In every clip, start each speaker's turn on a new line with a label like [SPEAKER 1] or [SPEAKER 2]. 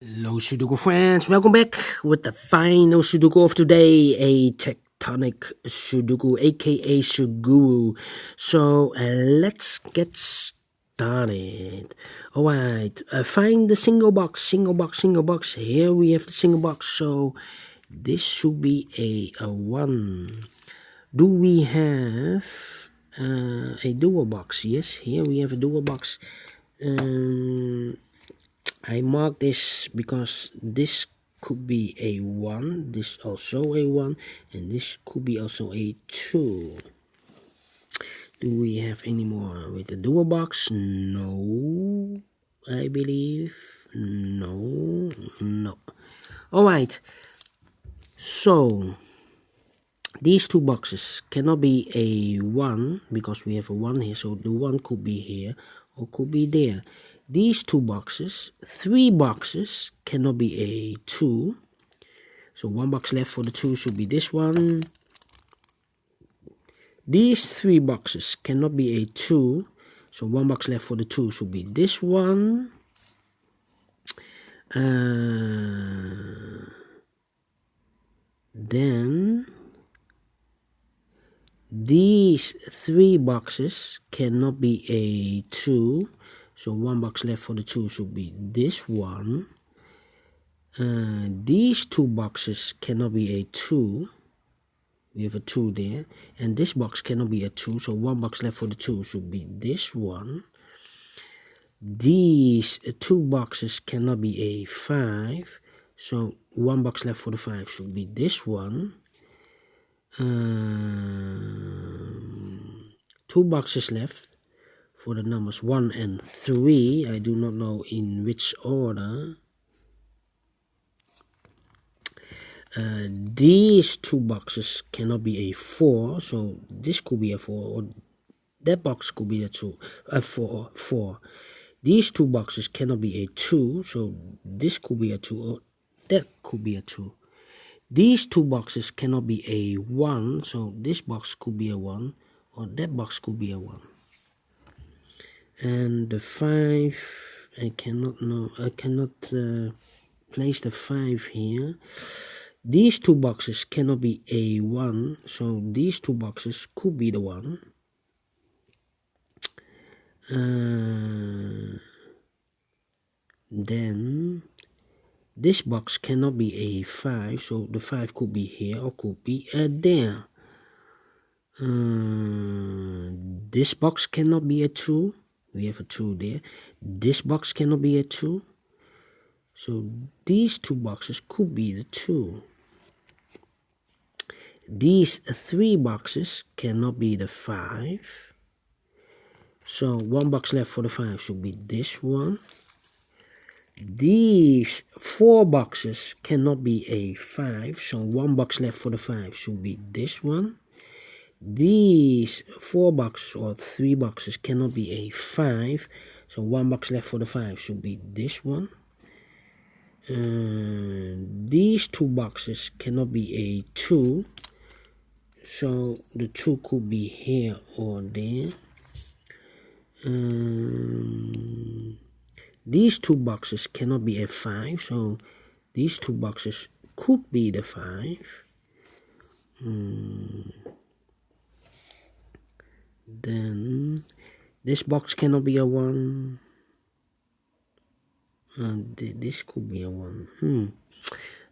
[SPEAKER 1] Hello Sudoku friends, welcome back with the final Sudoku of today, a Tectonic Sudoku, aka Suguru. So let's get started. Alright, find the single box. Here we have the single box, so this should be a 1. Do we have a dual box? Yes, here we have a dual box. I mark this because this could be a 1, this also a 1, and this could be also a 2. Do we have any more with the dual box? No, I believe. No. Alright, so these two boxes cannot be a 1 because we have a 1 here, so the 1 could be here or could be there. These two boxes, 3 boxes cannot be a 2, so 1 box left for the 2 should be this one. These 3 boxes cannot be a 2, so 1 box left for the 2 should be this one. Then these 3 boxes cannot be a 2, so 1 box left for the 2 should be this one. These 2 boxes cannot be a 2. We have a 2 there. And this box cannot be a 2, so 1 box left for the 2 should be this one. These 2 boxes cannot be a 5, so 1 box left for the 5 should be this one. 2 boxes left for the numbers 1 and 3. I do not know in which order. These 2 boxes cannot be a 4, so this could be a 4, or that box could be a 4. These 2 boxes cannot be a 2, so this could be a 2, or that could be a 2. These 2 boxes cannot be a 1, so this box could be a 1, or that box could be a 1. And the 5, I cannot place the 5 here. These 2 boxes cannot be a 1, so these 2 boxes could be the 1. Then this box cannot be a 5, so the 5 could be here or could be there. This box cannot be a 2. We have a 2 there. This box cannot be a 2. So these 2 boxes could be the 2. These 3 boxes cannot be the 5. So 1 box left for the 5 should be this one. These 4 boxes cannot be a 5. So 1 box left for the 5 should be this one. These 4 boxes or 3 boxes cannot be a 5. So 1 box left for the 5 should be this one. These 2 boxes cannot be a 2. So the 2 could be here or there. These 2 boxes cannot be a 5. So these 2 boxes could be the 5. Then this box cannot be a 1. This could be a 1.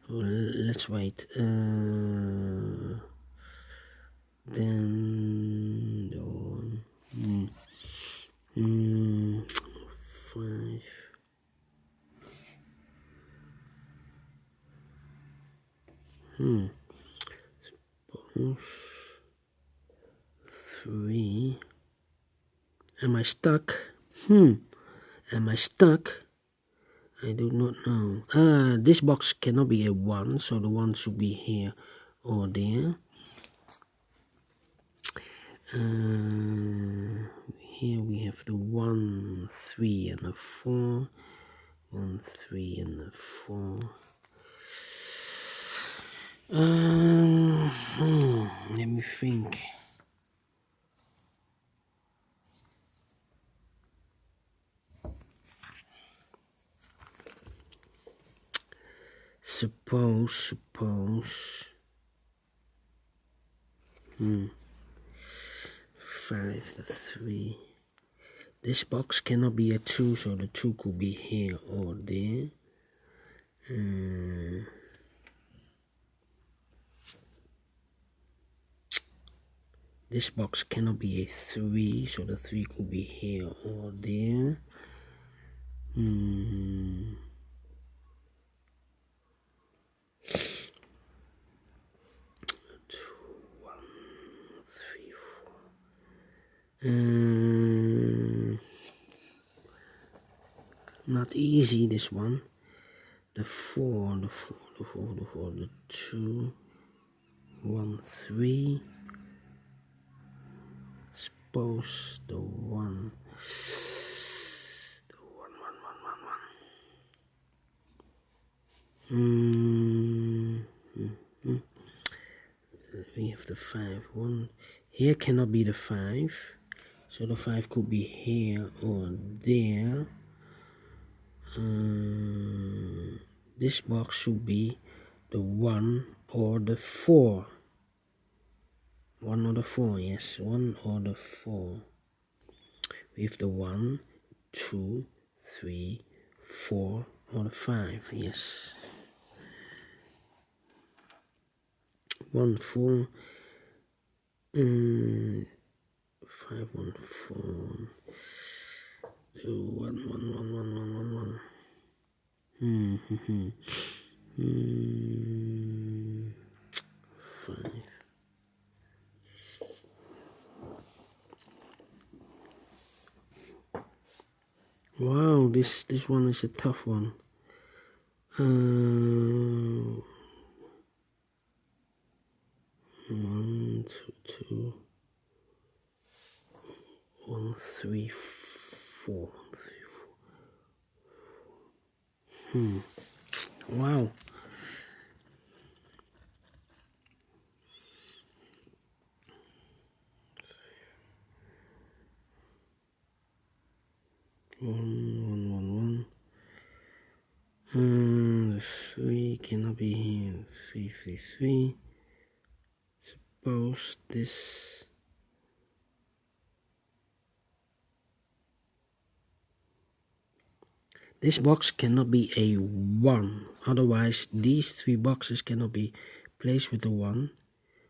[SPEAKER 1] Let's wait. Then the 1. 5. Suppose 3. Am I stuck? Am I stuck? I do not know. This box cannot be a 1, so the 1 should be here or there. Here we have the 1, 3, and a 4. 1, 3, and a 4. Let me think. Suppose 5, the 3. This box cannot be a 2, so the 2 could be here or there. This box cannot be a 3, so the 3 could be here or there. 2, 1, 3, 4. Not easy, this one. The 4, the 2, 1, 3. Suppose the 1. The 1, 1. We have the 5. 1. Here cannot be the 5. So the 5 could be here or there. This box should be the 1 or the 4. 1 or the 4, yes. 1 or the 4. We have the 1, 2, 3, 4 or the 5, yes. 1, 4. 5, 1, 4. 1, 1, 1, 1, 1, 1, 1. 5. Wow, this one is a tough one. 1, 2, 2. 1, 3, 4. 3, 4. Wow. One. The 3 cannot be here. 3, 3, 3. Suppose this. This box cannot be a 1. Otherwise, these 3 boxes cannot be placed with the 1.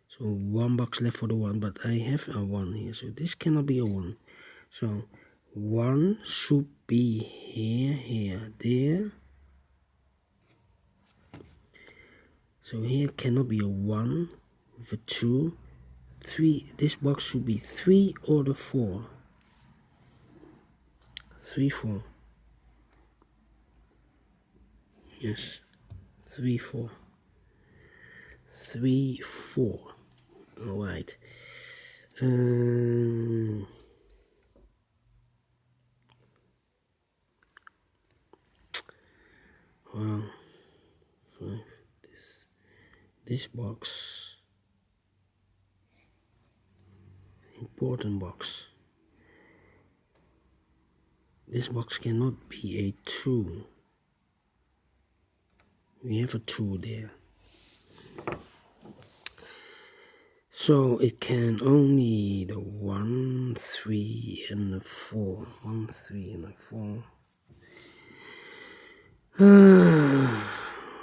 [SPEAKER 1] So 1 box left for the 1, but I have a 1 here. So this cannot be a 1. So 1 should be here, there. So here cannot be a 1 with a 2. 3. This box should be 3 or the 4. 3, 4. Yes. 3, 4. 3, 4. Alright. Wow. 5. This box. Important box. This box cannot be a 2. We have a 2 there. So it can only the 1, 3, and the 4. 1, 3, and the 4.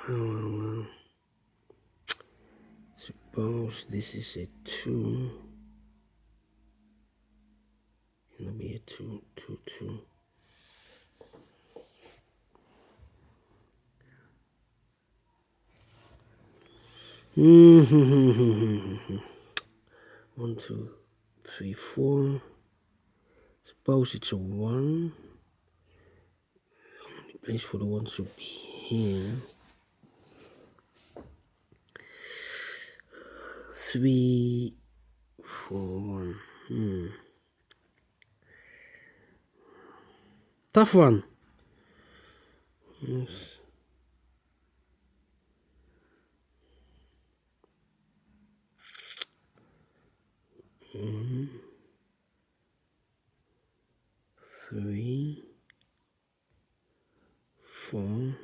[SPEAKER 1] Well. Suppose this is a 2. Can it be a 2, 2, 2? One, 2, 3, 4. Suppose it's a 1. The place for the 1 should be here. 3, 4, 1. Tough one. Yes. Three, 4.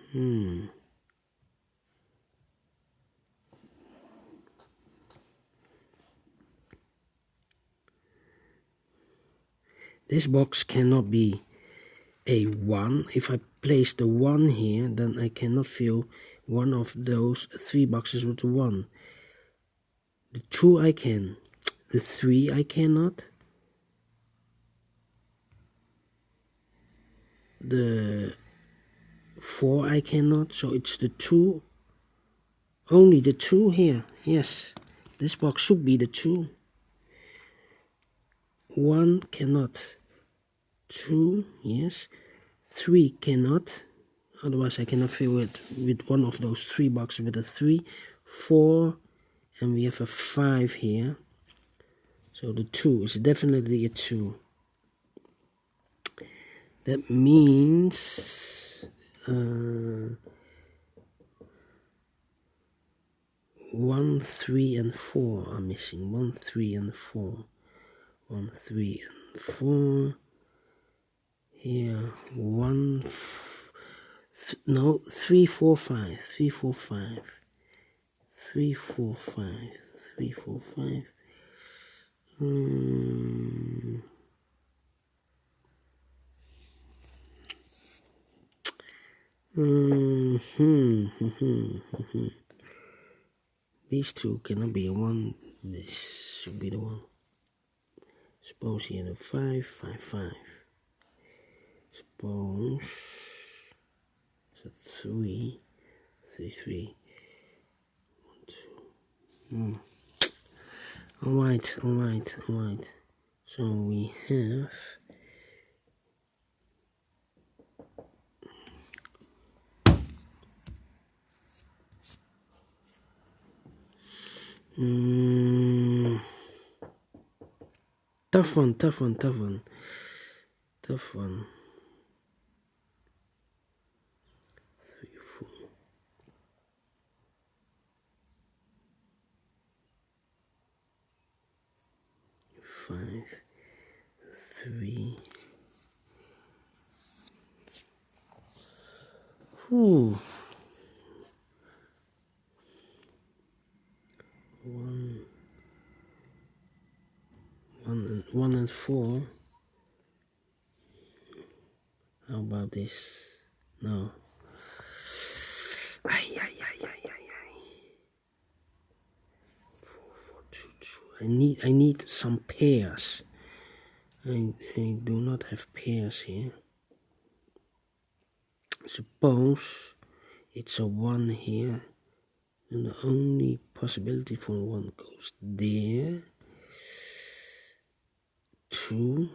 [SPEAKER 1] This box cannot be a 1. If I place the 1 here, then I cannot fill one of those 3 boxes with the 1. The 2 I can. The 3 I cannot. The 4 I cannot. So it's the 2. Only the 2 here. Yes. This box should be the 2. 1 cannot. 2, yes. 3 cannot. Otherwise I cannot fill it with one of those 3 boxes with a 3. 4, and we have a 5 here. So the 2 is definitely a 2. That means 1, 3, and 4 are missing. 1, 3, and 4. 1, 3, and 4. Here, 1, no, 3, 4, 5. 3, 4, 5. 3, 4, 5. 3, 4, 5. These 2 cannot be a 1. This should be the 1. Suppose here the 5, 5, 5. Suppose it's a 3, 3, 3. 1, 2. Alright. So we have tough one. 3, 4. 5, 3. Ooh. 1 and 4. How about this? No. Ay. 4, 4, 2, 2. I need some pairs. I do not have pairs here. Suppose it's a 1 here, and the only possibility for 1 goes there. 2,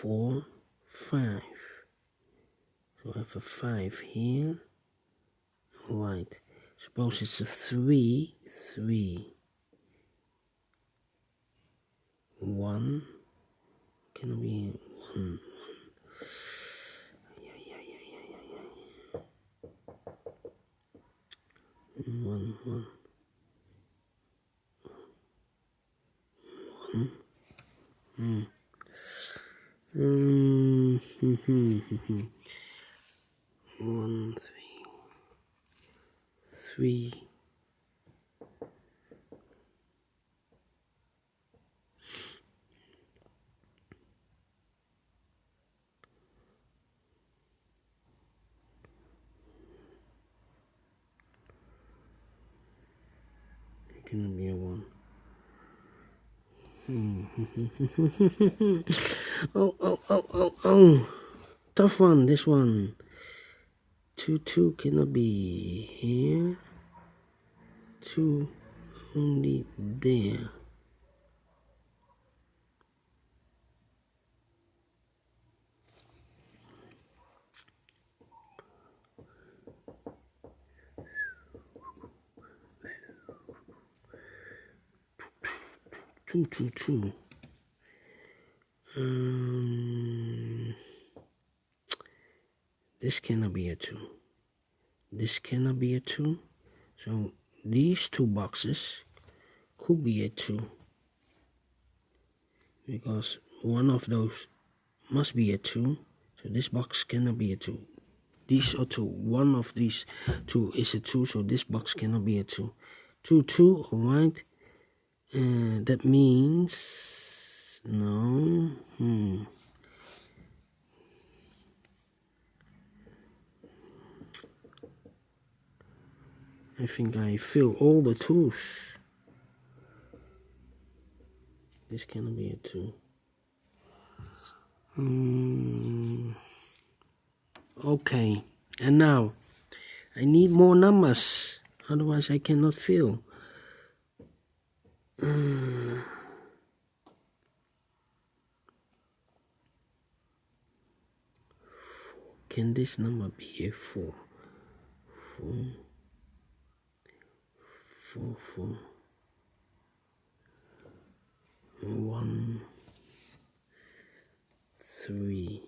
[SPEAKER 1] 4, 5. So I have a 5 here. Right. Suppose it's a 3, 3. 1. Can be 1. 1, 1. 1. 1, 3. It can be a 1. Oh. Tough one, this one. 2, 2 cannot be here. 2 only there. Two. This cannot be a 2. This cannot be a 2. So these 2 boxes could be a 2. Because one of those must be a 2. So this box cannot be a 2. These are 2. One of these 2 is a 2. So this box cannot be a 2. 2, 2, alright. That means no. I think I fill all the 2s. This cannot be a 2. Okay, and now I need more numbers, otherwise I cannot fill. Can this number be a 4? 4, 4, 4, 1, 3,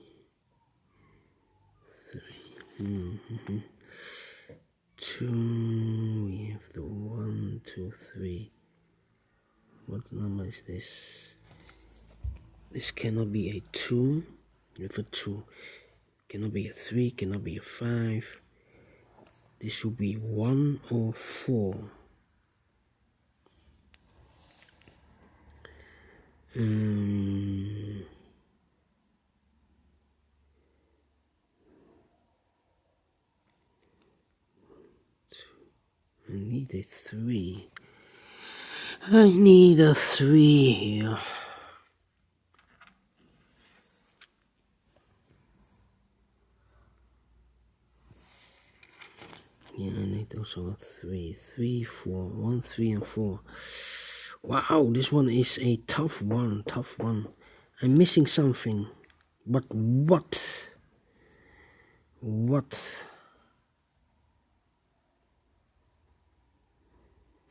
[SPEAKER 1] 2. We have the 1, 2, 3. What number is this? This cannot be a 2 with a 2. Cannot be a 3, cannot be a 5. This should be 1 or 4. I need a 3. I need a 3 here. Yeah, I need also a 3. 3, 4. 1, 3, and 4. Wow, this one is a tough one. Tough one. I'm missing something. But what? What?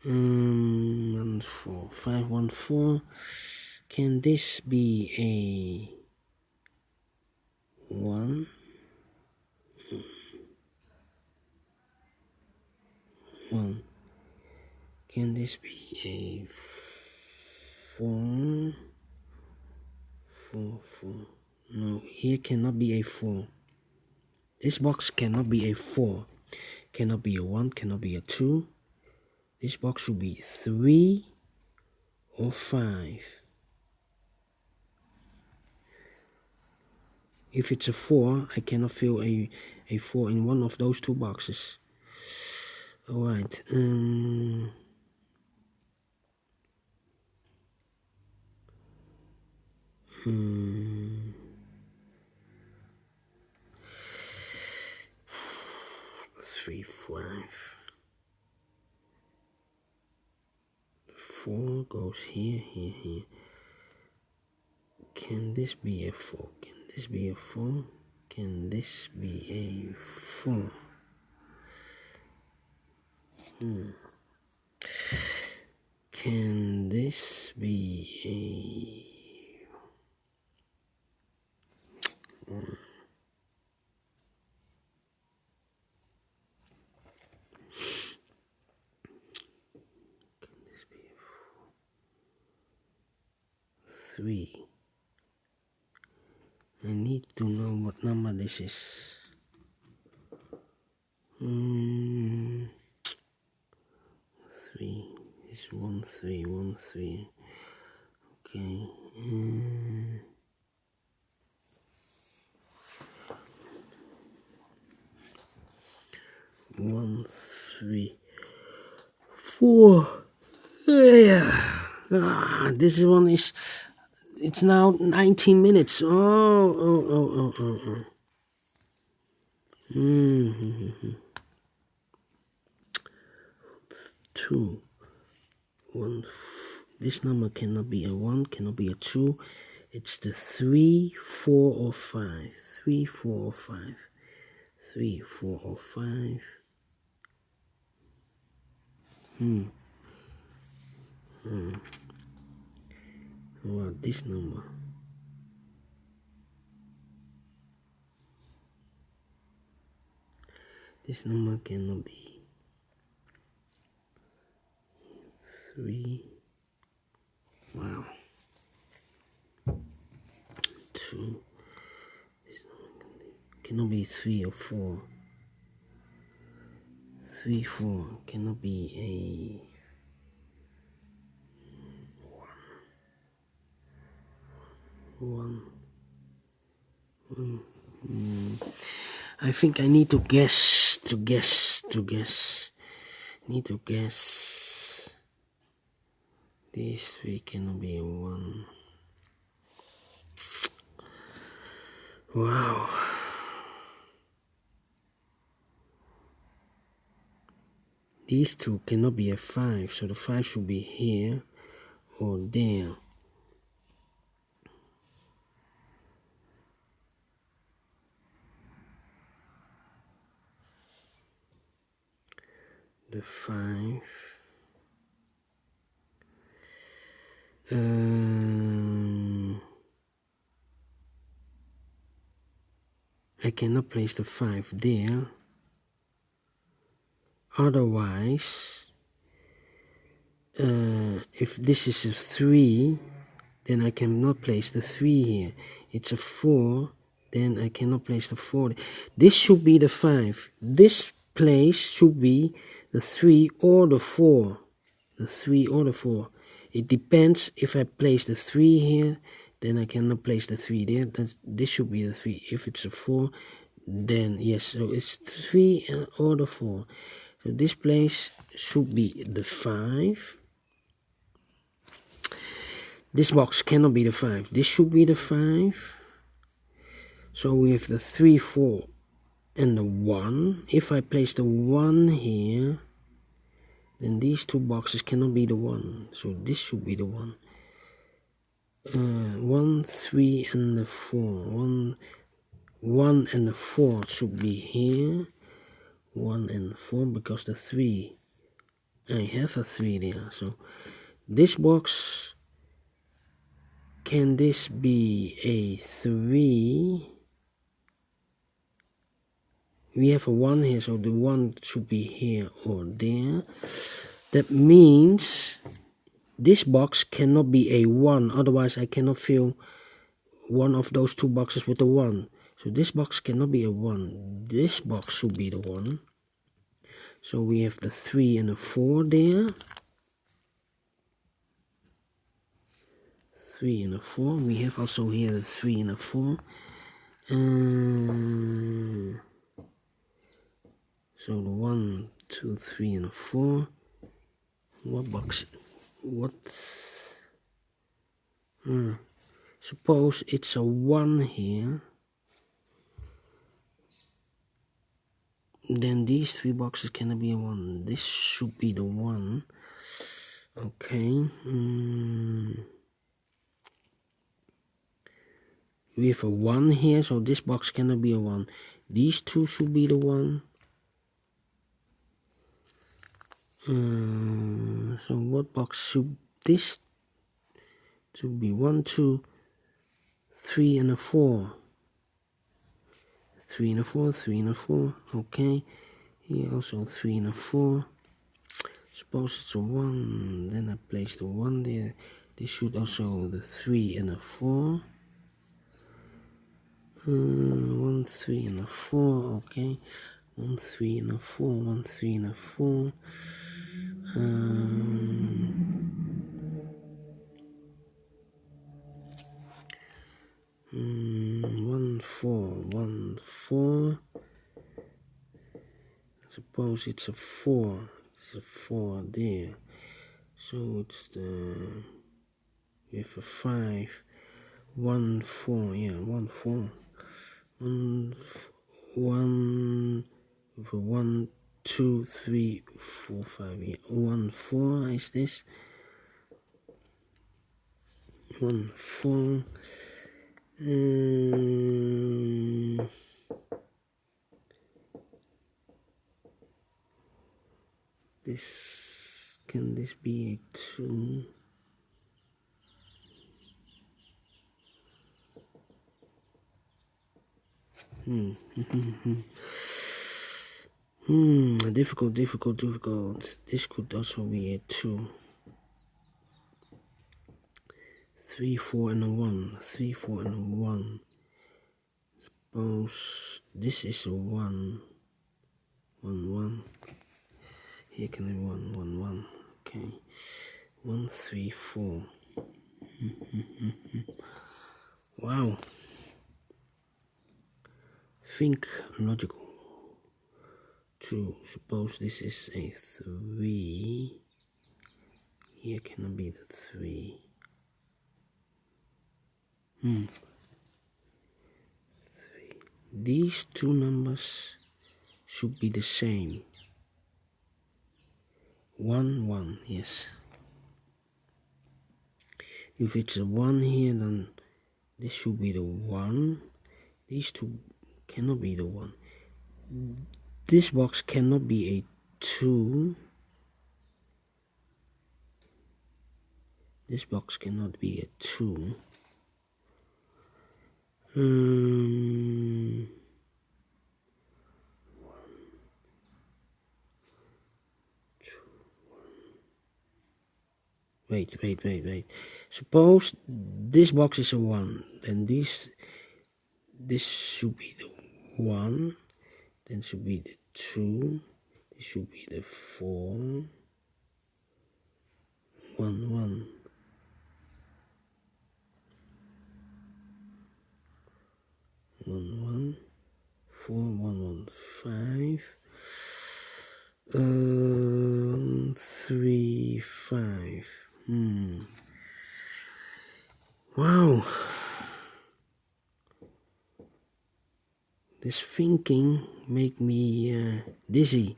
[SPEAKER 1] 1, 4, 5, 1, 4. Can this be a 1? 1. Can this be a 4? 4, 4. No, here cannot be a 4. This box cannot be a 4. Cannot be a 1, cannot be a 2. This box should be 3 or 5. If it's a 4, I cannot fill a 4 in one of those 2 boxes. Alright. 3, 5. 4 goes here, here, here. Can this be a 4? Can this be a 4? Can this be a 4? Can this be a 3? I need to know what number this is. 3. It's 1, 3, 1, 3. Okay. 1, 3, 4. Yeah. This one is. It's now 19 minutes. Oh. 2. 1. This number cannot be a 1, cannot be a 2. It's the 3, 4, or 5. 3, 4, or 5. 3, 4, or 5. Well, this number. This number cannot be 3. Wow. 2. This number cannot be 3 or 4. 3, 4 cannot be a 1. I think I need to guess. Need to guess. These three cannot be a 1. Wow. These two cannot be a 5, so the 5 should be here or there. The 5. I cannot place the 5 there. Otherwise, if this is a 3, then I cannot place the 3 here. It's a 4, then I cannot place the 4. This should be the 5. This place should be the 3 or the 4. The 3 or the 4. It depends. If I place the 3 here, then I cannot place the 3 there. This should be the 3. If it's a 4, then yes, so it's 3 or the 4. So this place should be the 5. This box cannot be the 5. This should be the 5. So we have the 3, 4, and the 1. If I place the 1 here, then these two boxes cannot be the 1. So this should be the 1. 1, 3, and the 4. 1 and the 4 should be here. 1 and 4, because the 3, I have a 3 there. So this box, can this be a 3? We have a 1 here, so the 1 should be here or there. That means this box cannot be a 1, otherwise I cannot fill one of those two boxes with a 1. So this box cannot be a 1. This box should be the 1. So we have the 3 and a 4 there. 3 and a 4. We have also here the 3 and a 4. So the 1, 2, 3, and a 4. What box? What? Suppose it's a 1 here. Then these 3 boxes cannot be a 1. This should be the 1. Okay. We have a 1 here, so this box cannot be a 1. These two should be the 1. So what box should this to be? 1, 2, 3, and a 4. 3 and a 4, 3 and a 4. Okay. Here also 3 and a 4. Suppose it's a 1. Then I place the 1 there. This should also the 3 and a 4. 1, 3, and a 4. Okay. 1, 3, and a 4. 1, 3, and a 4. 1, 4, 1, 4. Suppose it's a 4. It's a 4 there. So it's the, we have a 5. 1, 4. Yeah, 1, 4. 1, 1, 2, 3, 4, 5. Yeah. 1, 4 is this. 1, 4. This, can this be a 2? Difficult. This could also be a 2. 3, 4, and a 1. 3, 4, and a 1. Suppose this is a 1. 1, 1. Here can be 1, 1, 1. Okay. 1, 3, 4. Wow. Think logical. 2. Suppose this is a 3. Here cannot be the 3. These two numbers should be the same. 1, 1, yes. If it's a 1 here, then this should be the 1. These two cannot be the 1. This box cannot be a 2. This box cannot be a 2. Wait. Suppose this box is a 1, then this should be the 1, then should be the 2, this should be the 4, 1, 1. 1, 1, 4, 1, 1, 5, 3, 5. Wow. This thinking make me dizzy.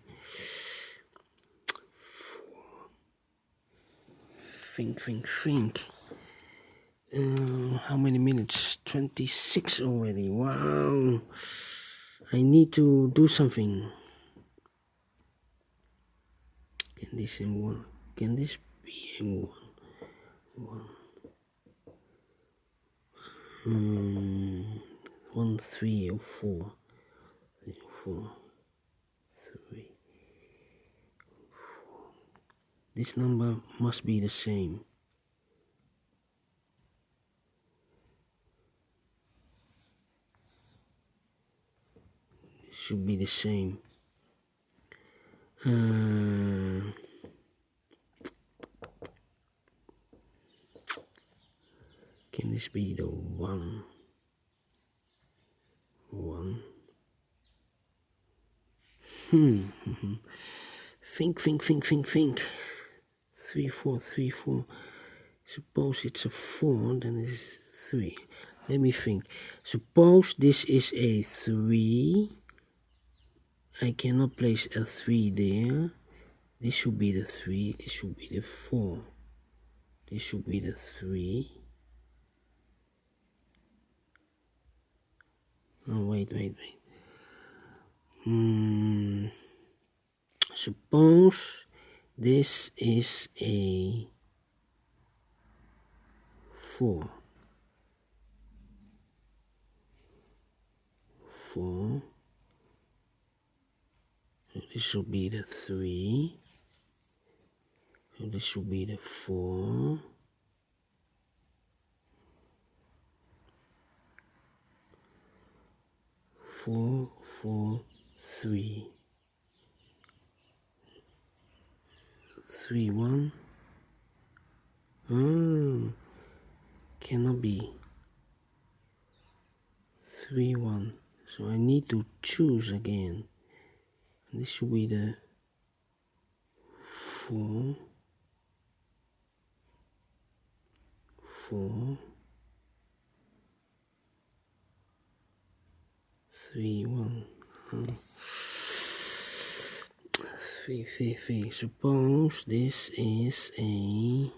[SPEAKER 1] Think. How many minutes? 26 already. Wow. I need to do something. Can this be in 1? 1, 3 or 4. 3, 4. 3. This number must be the same. It should be the same. Can this be the 1? 1. Think. 3, 4. Suppose it's a 4, then it's 3. Let me think. Suppose this is a 3. I cannot place a 3 there. This should be the 3. This should be the 4. This should be the 3. Oh, wait. Suppose this is a 4. 4. So this should be the 3. So this should be the 4. 4, 4, 3. 3, 1. Cannot be. 3, 1. So I need to choose again. This should be the 4, 4, 3, 1. 3. Suppose this is a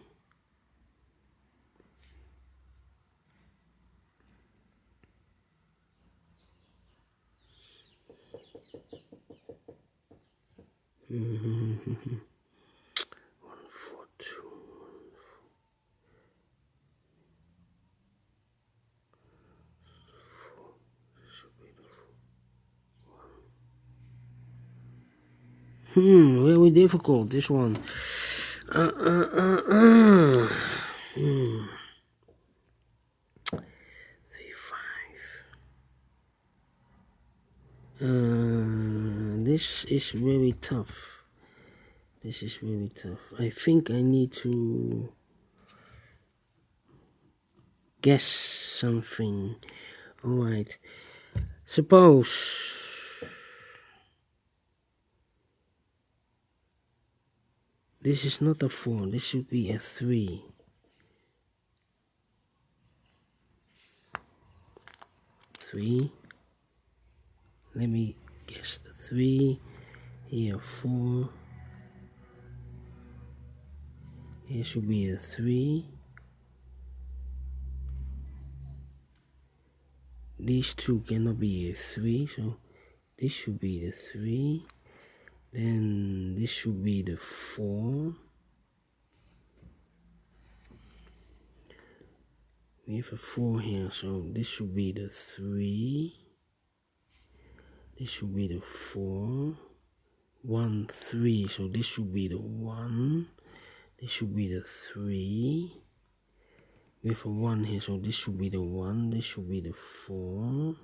[SPEAKER 1] 1, 4, 2. Very difficult, this one. 3, 5. This is very tough. I think I need to guess something. Alright. Suppose This is not a 4, this should be a 3. 3. Let me guess. 3. Here 4. Here should be a 3. These two cannot be a 3, so this should be the 3. Then this should be the 4. We have a 4 here, so this should be the 3. This should be the 4. 1, 3, so this should be the 1. This should be the 3. We have a 1 here, so this should be the 1. This should be the 4.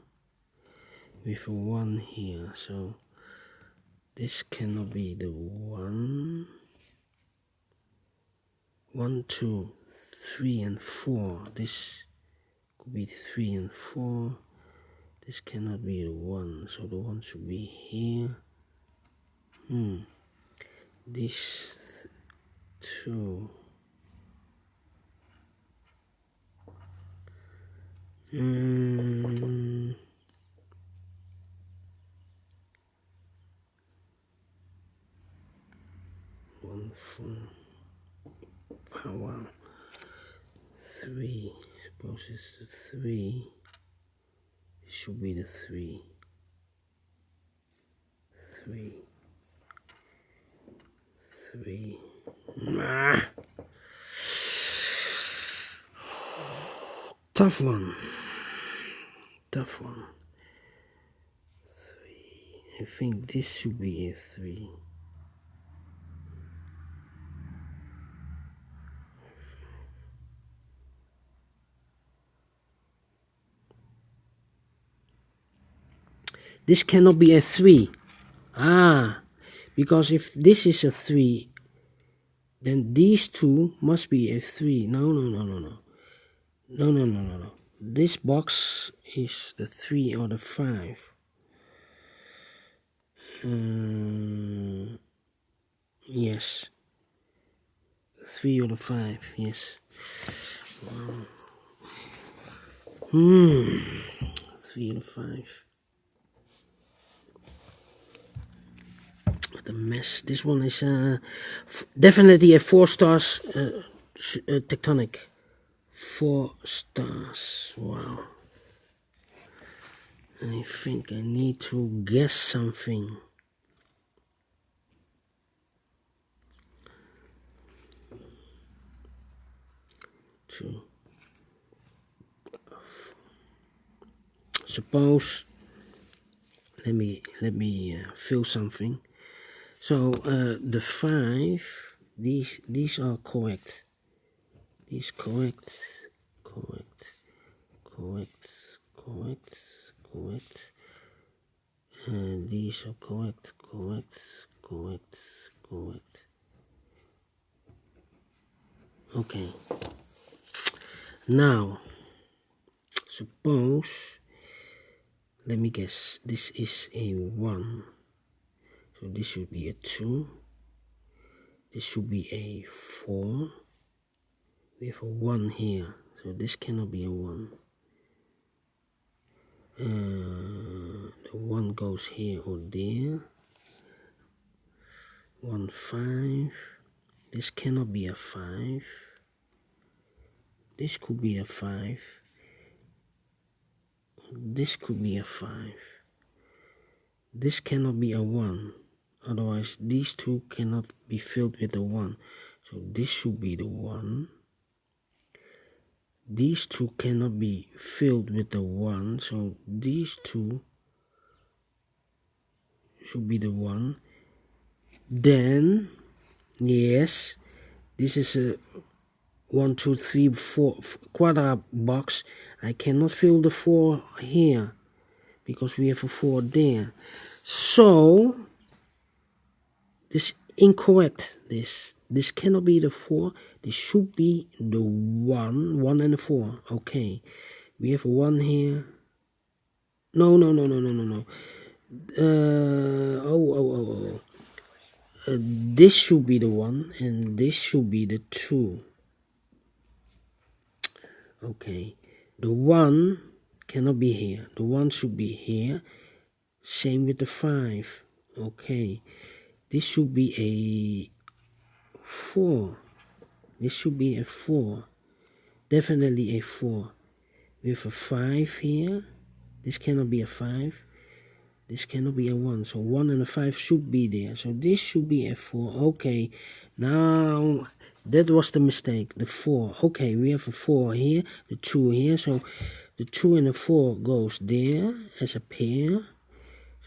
[SPEAKER 1] We have a 1 here, so this cannot be the 1. 1, 2, 3, and 4. This could be 3 and 4. This cannot be the 1, so the 1 should be here. These 2. 1, 4. Power. 3. Suppose it's the 3. It should be the 3. 3. 3. Tough one. Tough one. 3. I think this should be a 3. This cannot be a 3. Because if this is a 3, then these two must be a 3. No. This box is the 3 or the 5. Yes. 3 or the 5, yes. 3 or the 5. What a mess. This one is definitely a 4 stars Tectonic. 4 stars. Wow. I think I need to guess something. Suppose let me feel something. So the 5, these are correct. These correct. And these are correct. Okay. Now, suppose, let me guess, this is a 1. So this should be a 2. This should be a 4. We have a 1 here, so this cannot be a 1. The 1 goes here or there. 1, 5. This cannot be a 5. This could be a 5. This could be a 5. This cannot be a 1. Otherwise, these two cannot be filled with a 1. So this should be the 1. These two cannot be filled with the 1. So these two should be the 1. Then, yes, this is a 1, 2, 3, 4 quadra box. I cannot fill the 4 here because we have a 4 there. So this incorrect. This cannot be the 4. This should be the 1 and the 4. Okay, we have a 1 here. No. this should be the 1 and this should be the 2. Okay, the 1 cannot be here. The 1 should be here. Same with the 5. Okay, this should be a 4. This should be a 4. Definitely a 4. We have a 5 here. This cannot be a 5. This cannot be a 1. So 1 and a 5 should be there. So this should be a 4. Okay, now that was the mistake. The 4. Okay, we have a 4 here. The 2 here. So the 2 and the 4 goes there as a pair.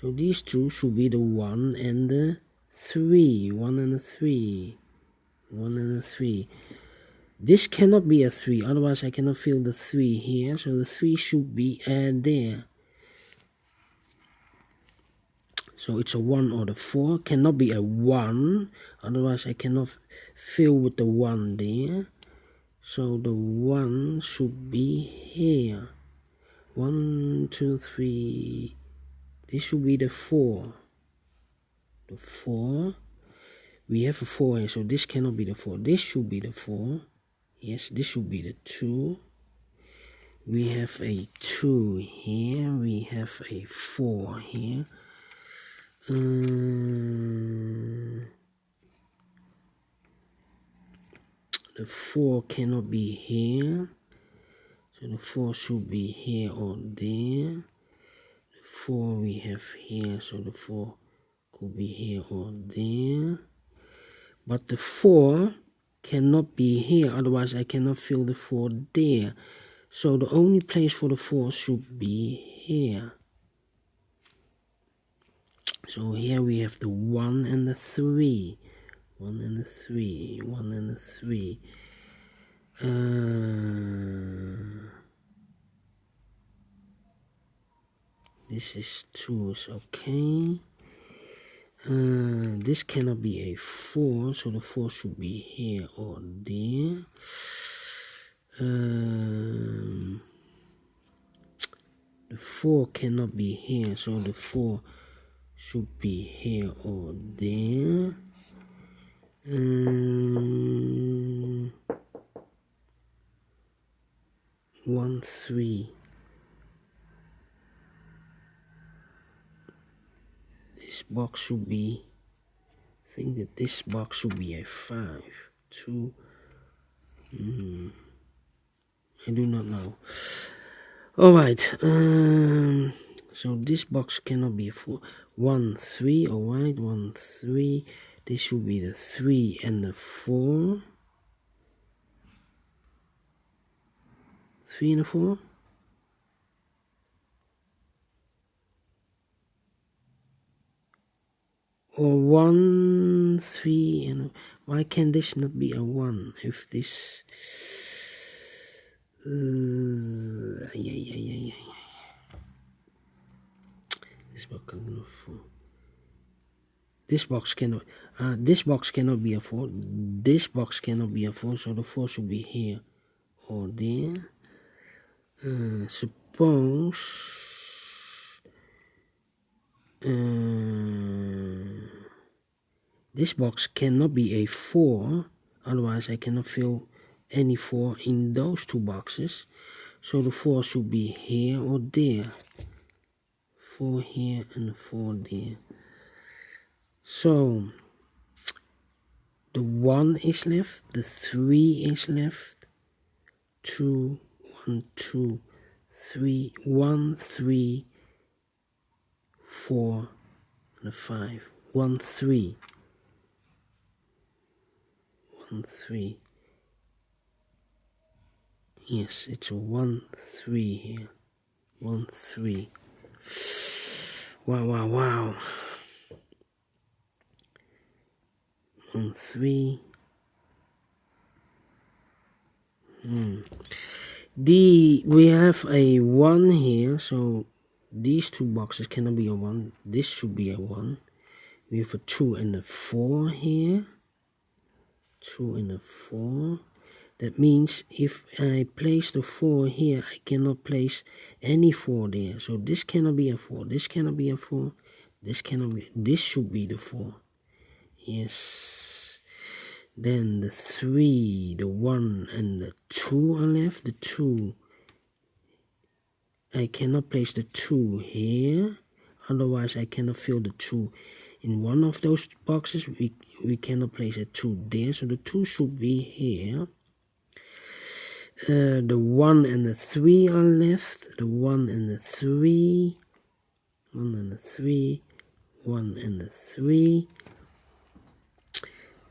[SPEAKER 1] So these two should be the 1 and the 3. 1 and a 3. 1 and a 3. This cannot be a 3, otherwise I cannot fill the 3 here. So the 3 should be there. So it's a 1 or the 4. Cannot be a 1, otherwise I cannot fill with the 1 there. So the 1 should be here. 1, 2, 3. This should be the 4. The 4. We have a 4 here, so this cannot be the 4. This should be the 4. Yes, this should be the 2. We have a 2 here. We have a 4 here. The 4 cannot be here. So the 4 should be here or there. The 4 we have here, so the 4 could be here or there. But the 4 cannot be here, otherwise I cannot fill the 4 there. So the only place for the 4 should be here. So here we have the 1 and the 3. 1 and the 3. 1 and the 3. This is 2 is okay. This cannot be a 4, so the 4 should be here or there. The 4 cannot be here, so the 4 should be here or there. 1, 3. This box should be, I think that this box should be a 5. 2. I do not know. Alright, so this box cannot be a 4. 1, 3, alright, 1, 3. This should be the 3 and the 4. 3 and the 4. Or 1, 3, and why can this not be a 1? If this, this box cannot 4. This box cannot. This box cannot be a 4. This box cannot be a 4. So the 4 should be here or there. Suppose. This box cannot be a 4, otherwise I cannot fill any 4 in those two boxes. So the 4 should be here or there. 4 here and 4 there. So the 1 is left, the 3 is left. 2, 1, 2, 3, 1, 3, 4, and 5. 1, 3. 1, 3. Yes, it's a 1, 3 here. 1, 3. Wow, wow, wow. 1, 3. We have a 1 here, so these two boxes cannot be a 1. This should be a 1. We have a 2 and a 4 here. 2 and a 4. That means if I place the 4 here, I cannot place any 4 there. So this cannot be a 4. This cannot be a 4. This cannot be. This should be the 4. Yes. Then the 3, the 1 and the 2 are left. The 2, I cannot place the 2 here. Otherwise I cannot fill the 2 in one of those boxes. We cannot place a 2 there. So the 2 should be here. The 1 and the 3 are left. The 1 and the 3. 1 and the 3. 1 and the 3.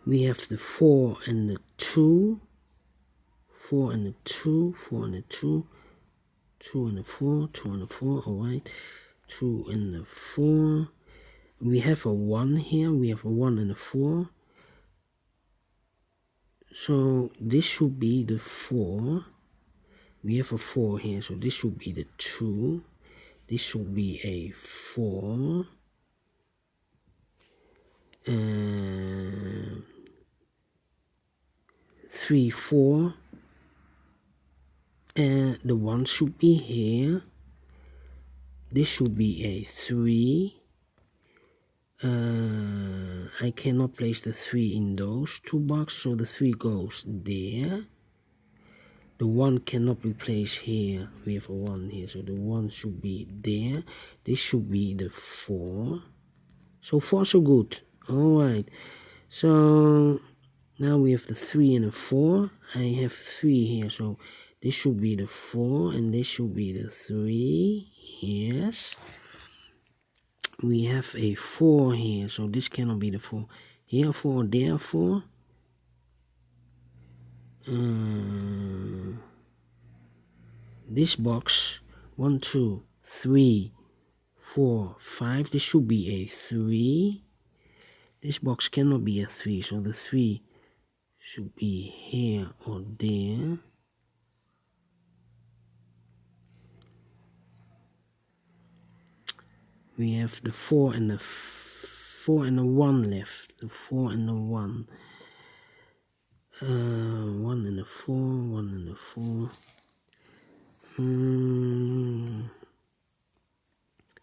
[SPEAKER 1] We have the 4 and the 2. 4 and the 2. 4 and the 2. 2 and the 4. 2 and the 4. Alright. 2 and the 4. We have a 1 here. We have a 1 and a 4. So this should be the 4. We have a 4 here, so this should be the 2. This should be a 4. 3, 4. And the 1 should be here. This should be a 3. I cannot place the 3 in those two boxes, so the 3 goes there. The 1 cannot be placed here. We have a 1 here, so the 1 should be there. This should be the 4. So far so good. Alright. So now we have the 3 and the 4. I have 3 here, so this should be the 4 and this should be the 3. Yes. We have a 4 here, so this cannot be the 4. Here 4, there 4. This box, 1, 2, 3, 4, 5. This should be a 3. This box cannot be a 3, so the 3 should be here or there. We have the 4 and the 4 and the 1 left. The 4 and the 1. 1 and the 4, 1 and the 4.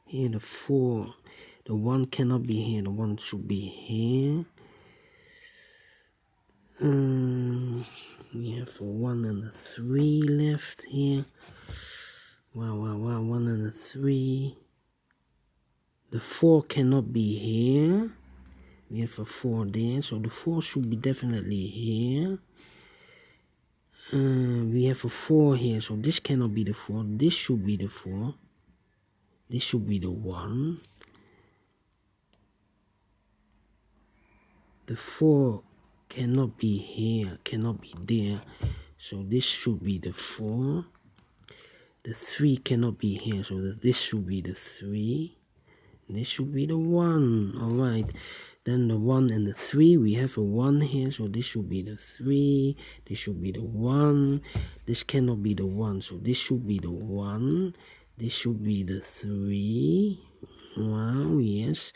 [SPEAKER 1] Here the 4. The 1 cannot be here. The 1 should be here. We have a 1 and a 3 left here. Wow, 1 and a 3. The 4 cannot be here. We have a 4 there, so the 4 should be definitely here. We have a 4 here, so this cannot be the 4. This should be the 4. This should be the 1. The 4 cannot be here, cannot be there. So this should be the 4. The 3 cannot be here, so this should be the 3. This should be the 1. Alright. Then the 1 and the 3. We have a 1 here, so this should be the 3. This should be the 1. This cannot be the 1, so this should be the 1. This should be the 3. Wow, yes.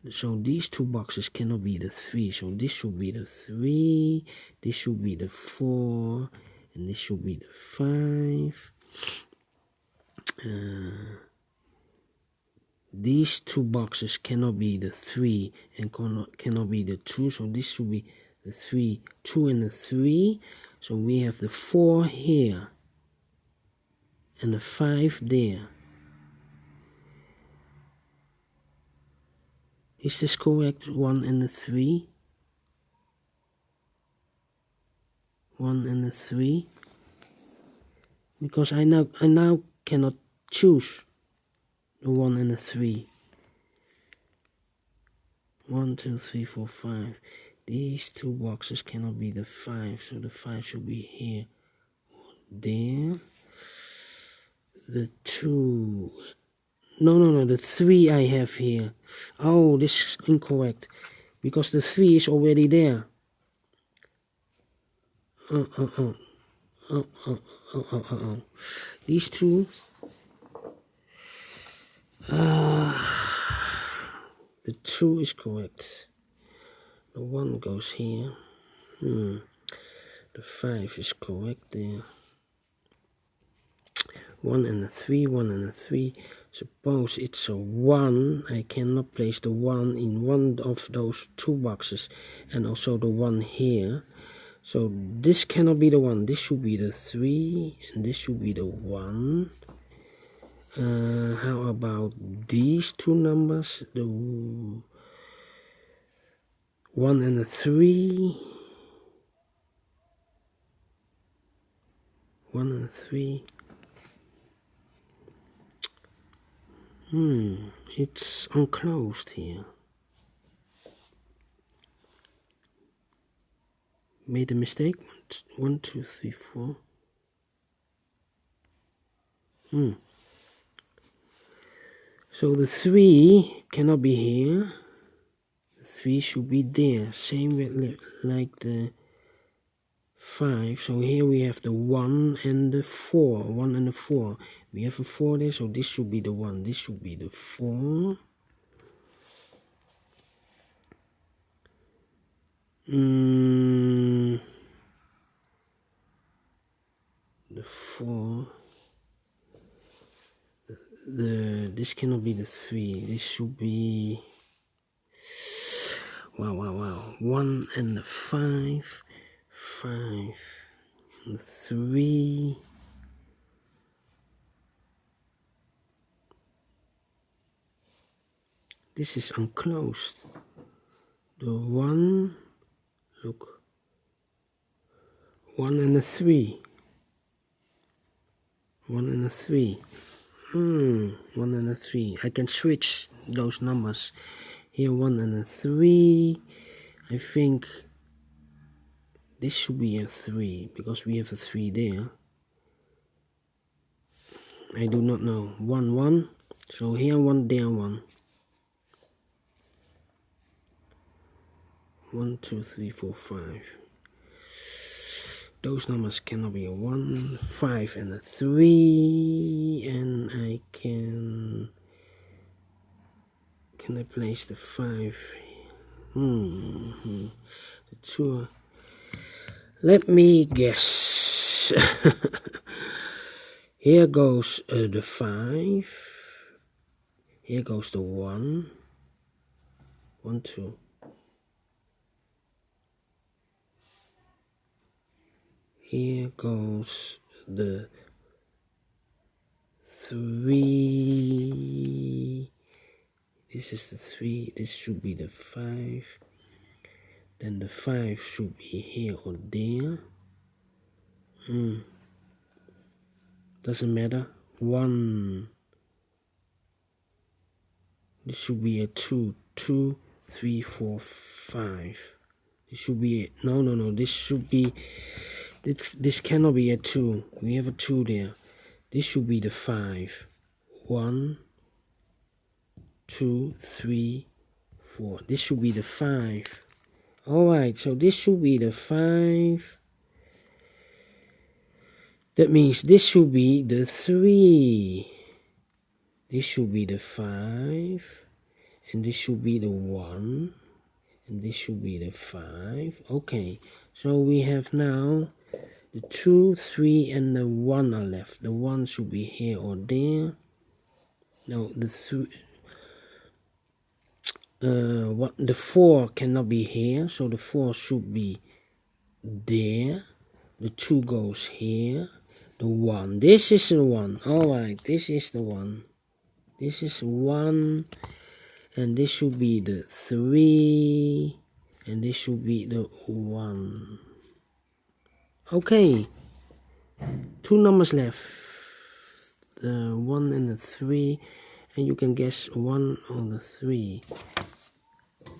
[SPEAKER 1] So these two boxes cannot be the 3, so this should be the 3. This should be the 4. And this should be the 5. These two boxes cannot be the 3 and cannot be the 2, so this should be the 3, 2 and the 3. So we have the 4 here and the 5 there. Is this correct? 1 and the 3? 1 and the 3? Because I now cannot choose the 1 and the 3. 1, 2, 3, 4, 5. These two boxes cannot be the 5, so the 5 should be here or there. The 2. No, the 3 I have here. Oh, this is incorrect. Because the 3 is already there. These two. The 2 is correct. The 1 goes here. The 5 is correct there. 1 and the 3, 1 and the 3. Suppose it's a 1, I cannot place the 1 in one of those two boxes, and also the 1 here. So this cannot be the 1, this should be the 3, and this should be the 1. How about these two numbers, the 1 and the 3? 1 and 3. It's unclosed here. Made a mistake. 1, 2, 3, 4. So the 3 cannot be here. The 3 should be there. Same with like the 5. So here we have the 1 and the 4. 1 and the 4. We have a 4 there, so this should be the 1. This should be the 4. The 4. This cannot be the 3. This should be... Wow. 1 and the 5. 5 and 3. This is unclosed. The 1, look. 1 and a 3. 1 and a 3. 1 and a 3. I can switch those numbers. Here 1 and a 3. I think this should be a 3 because we have a 3 there. I do not know. 1, 1. So here 1, there 1. 1, 2, 3, 4, 5. Those numbers cannot be a 1, 5 and a 3, and I can I place the 5? The 2. Let me guess. Here goes the 5. Here goes the 1. 1, 2. Here goes the 3. This is the 3. This should be the 5. Then the 5 should be here or there. Doesn't matter. 1. This should be a 2. 2, 3, 4, 5. This should be a... No. This should be... This cannot be a 2. We have a 2 there. This should be the 5. 1, 2, 3, 4. This should be the 5. Alright, so this should be the 5. That means this should be the 3. This should be the 5. And this should be the 1. And this should be the 5. Okay, so we have now the 2, 3, and the 1 are left. The 1 should be here or there. No, the 3... the 4 cannot be here, so the 4 should be there. The 2 goes here. The 1, this is the 1. Alright, this is the 1. This is 1, and this should be the 3, and this should be the 1. Okay, 2 numbers left. The 1 and the 3, and you can guess 1 or the 3.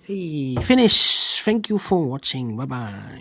[SPEAKER 1] Hey, finish. Thank you for watching. Bye bye.